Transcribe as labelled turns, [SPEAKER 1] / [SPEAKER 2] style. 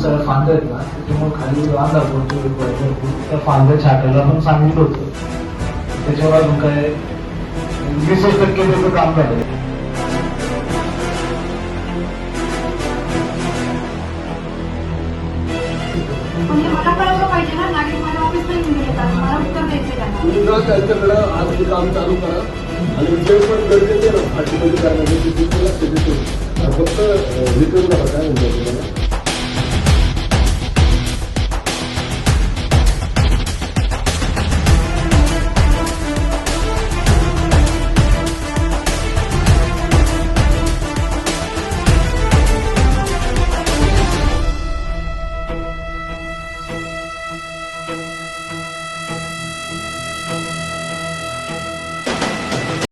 [SPEAKER 1] सगळ्या फांद्या आहेत ना त्याच्यामुळे खाली रान दाखवतो त्या फांद्या छाटायला पण सांगितलं होतं. त्याच्यावर अजून काय 20% त्याचं काम झालं.
[SPEAKER 2] त्यांच्याकडे आज ते काम चालू करा आणि विषय पण गरजेचे ना फाटीमध्ये काय म्हणजे फक्त रिटर्न करा काय म्हणतो तुम्हाला